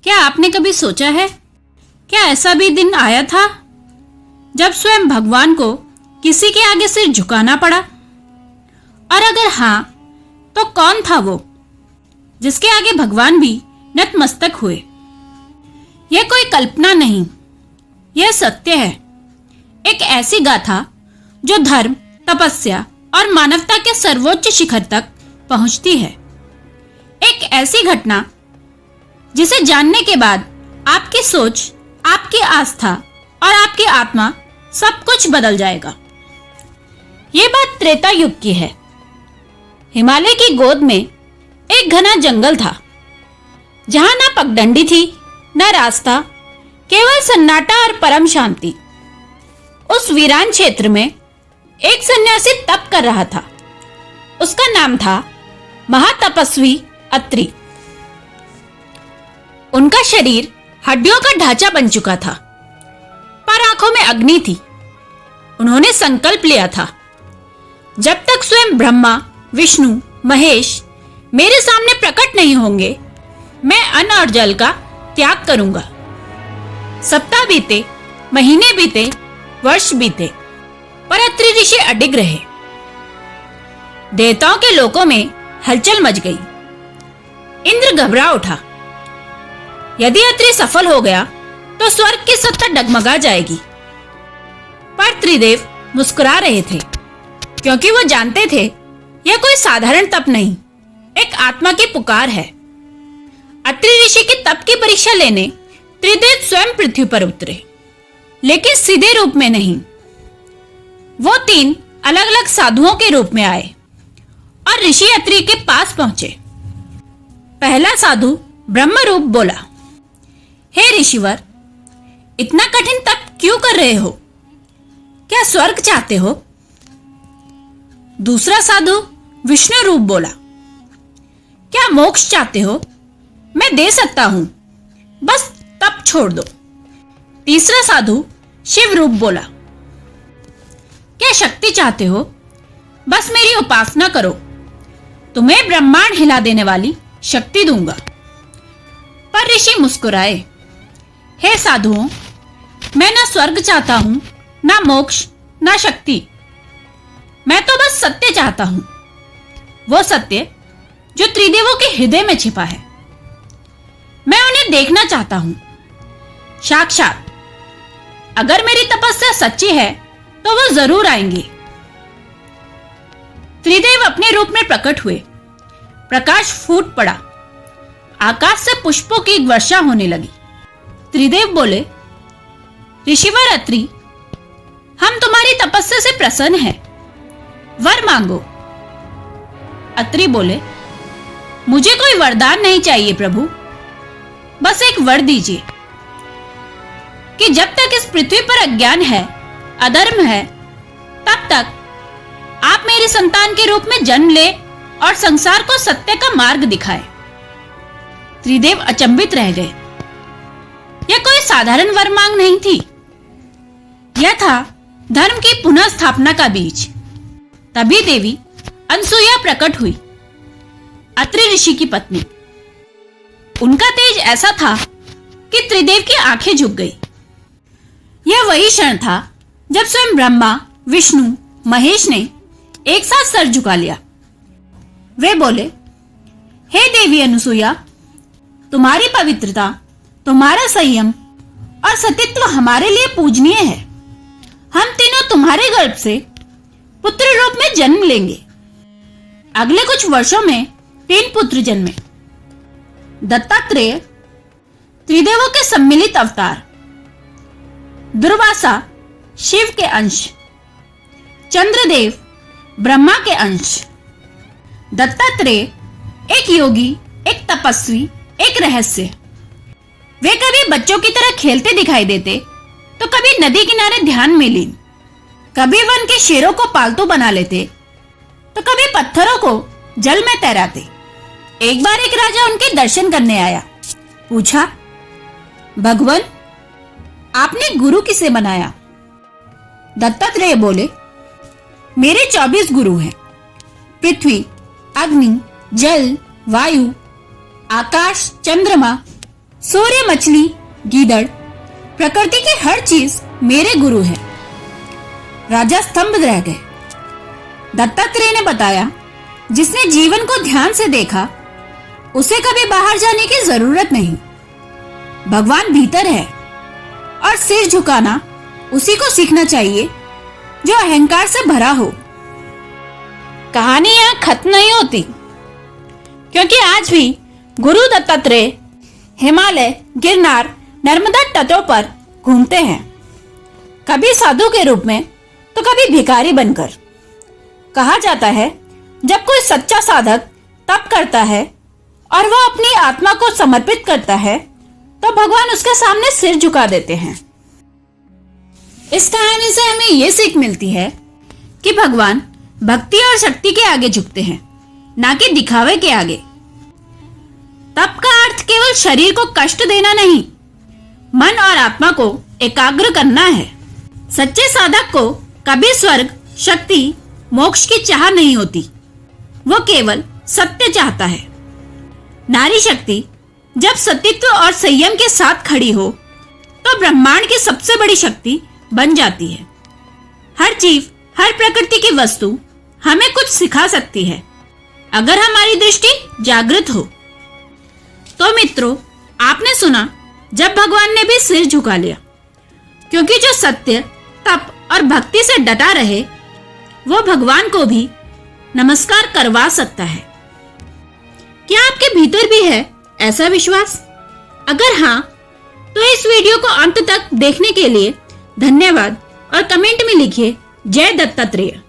क्या आपने कभी सोचा है, क्या ऐसा भी दिन आया था जब स्वयं भगवान को किसी के आगे सिर झुकाना पड़ा? और अगर हाँ, तो कौन था वो जिसके आगे भगवान भी नतमस्तक हुए? यह कोई कल्पना नहीं, यह सत्य है। एक ऐसी गाथा जो धर्म, तपस्या और मानवता के सर्वोच्च शिखर तक पहुंचती है। एक ऐसी घटना जिसे जानने के बाद आपकी सोच, आपकी आस्था और आपकी आत्मा सब कुछ बदल जाएगा। ये बात त्रेता युग की है। हिमालय की गोद में एक घना जंगल था, जहां ना पगडंडी थी, न रास्ता, केवल सन्नाटा और परम शांति। उस वीरान क्षेत्र में एक सन्यासी तप कर रहा था। उसका नाम था महातपस्वी अत्रि। उनका शरीर हड्डियों का ढांचा बन चुका था, पर आंखों में अग्नि थी। उन्होंने संकल्प लिया था, जब तक स्वयं ब्रह्मा, विष्णु, महेश मेरे सामने प्रकट नहीं होंगे, मैं अन्न और जल का त्याग करूंगा। सप्ताह बीते, महीने बीते, वर्ष बीते, पर अत्रि ऋषि अडिग रहे। देवताओं के लोकों में हलचल मच गई। इंद्र घबरा उठा। यदि अत्रि सफल हो गया तो स्वर्ग की सत्ता डगमगा जाएगी। पर त्रिदेव मुस्कुरा रहे थे, क्योंकि वो जानते थे यह कोई साधारण तप नहीं, एक आत्मा की पुकार है। अत्रि ऋषि की तप की परीक्षा लेने त्रिदेव स्वयं पृथ्वी पर उतरे, लेकिन सीधे रूप में नहीं। वो 3 अलग अलग साधुओं के रूप में आए और ऋषि अत्रि के पास पहुंचे। पहला साधु ब्रह्म रूप बोला, हे ऋषिवर, इतना कठिन तप क्यों कर रहे हो? क्या स्वर्ग चाहते हो? दूसरा साधु विष्णु रूप बोला, क्या मोक्ष चाहते हो? मैं दे सकता हूं, बस तप छोड़ दो। तीसरा साधु शिव रूप बोला, क्या शक्ति चाहते हो? बस मेरी उपासना करो, तुम्हें ब्रह्मांड हिला देने वाली शक्ति दूंगा। पर ऋषि मुस्कुराए, हे साधुओं, मैं ना स्वर्ग चाहता हूं, ना मोक्ष, ना शक्ति। मैं तो बस सत्य चाहता हूं, वो सत्य जो त्रिदेवों के हृदय में छिपा है। मैं उन्हें देखना चाहता हूं, साक्षात। अगर मेरी तपस्या सच्ची है तो वो जरूर आएंगे। त्रिदेव अपने रूप में प्रकट हुए। प्रकाश फूट पड़ा, आकाश से पुष्पों की वर्षा होने लगी। त्रिदेव बोले, ऋषिवर अत्रि, हम तुम्हारी तपस्या से प्रसन्न हैं, वर मांगो। अत्रि बोले, मुझे कोई वरदान नहीं चाहिए प्रभु, बस एक वर दीजिए कि जब तक इस पृथ्वी पर अज्ञान है, अधर्म है, तब तक आप मेरी संतान के रूप में जन्म ले और संसार को सत्य का मार्ग दिखाए। त्रिदेव अचंभित रह गए। यह कोई साधारण वर मांग नहीं थी, यह था धर्म की पुनः स्थापना का बीज। तभी देवी अनसुईया प्रकट हुई, अत्रि ऋषि की पत्नी। उनका तेज ऐसा था कि त्रिदेव की आंखें झुक गई। यह वही क्षण था जब स्वयं ब्रह्मा, विष्णु, महेश ने एक साथ सर झुका लिया। वे बोले, हे देवी अनुसुईया, तुम्हारी पवित्रता, तुम्हारा संयम और सतीत्व हमारे लिए पूजनीय है। हम तीनों तुम्हारे गर्भ से पुत्र रूप में जन्म लेंगे। अगले कुछ वर्षों में 3 पुत्र जन्मे। दत्तात्रेय त्रिदेवों के सम्मिलित अवतार, दुर्वासा शिव के अंश, चंद्रदेव ब्रह्मा के अंश। दत्तात्रेय एक योगी, एक तपस्वी, एक रहस्य। वे कभी बच्चों की तरह खेलते दिखाई देते, तो कभी नदी किनारे ध्यान में लीन, कभी वन के शेरों को पालतू बना लेते, तो कभी पत्थरों को जल में तैराते। एक बार एक राजा उनके दर्शन करने आया। पूछा, भगवान, आपने गुरु किसे बनाया? दत्तात्रेय बोले, मेरे 24 गुरु हैं। पृथ्वी, अग्नि, जल, वायु, आकाश, चंद्रमा सूर्य, मछली, गीदड़, प्रकृति की हर चीज मेरे गुरु है। राजा स्तंभ रह गए। दत्तात्रेय ने बताया, जिसने जीवन को ध्यान से देखा उसे कभी बाहर जाने की जरूरत नहीं। भगवान भीतर है और सिर झुकाना उसी को सीखना चाहिए जो अहंकार से भरा हो। कहानी यहां खत्म नहीं होती, क्योंकि आज भी गुरु दत्तात्रेय हिमालय, गिरनार, नर्मदा तटों पर घूमते हैं, कभी साधु के रूप में तो कभी भिखारी बनकर। कहा जाता है, जब कोई सच्चा साधक तप करता है और वह अपनी आत्मा को समर्पित करता है तो भगवान उसके सामने सिर झुका देते हैं। इस कहानी से हमें यह सीख मिलती है कि भगवान भक्ति और शक्ति के आगे झुकते हैं, ना कि दिखावे के आगे। तप का अर्थ केवल शरीर को कष्ट देना नहीं, मन और आत्मा को एकाग्र करना है। सच्चे साधक को कभी स्वर्ग, शक्ति, मोक्ष की चाह नहीं होती, वो केवल सत्य चाहता है। नारी शक्ति जब सतीत्व और संयम के साथ खड़ी हो तो ब्रह्मांड की सबसे बड़ी शक्ति बन जाती है। हर जीव, हर प्रकृति की वस्तु हमें कुछ सिखा सकती है, अगर हमारी दृष्टि जागृत हो। तो मित्रों, आपने सुना, जब भगवान ने भी सिर झुका लिया, क्योंकि जो सत्य, तप और भक्ति से डटा रहे वो भगवान को भी नमस्कार करवा सकता है। क्या आपके भीतर भी है ऐसा विश्वास? अगर हाँ, तो इस वीडियो को अंत तक देखने के लिए धन्यवाद और कमेंट में लिखिए जय दत्तात्रेय।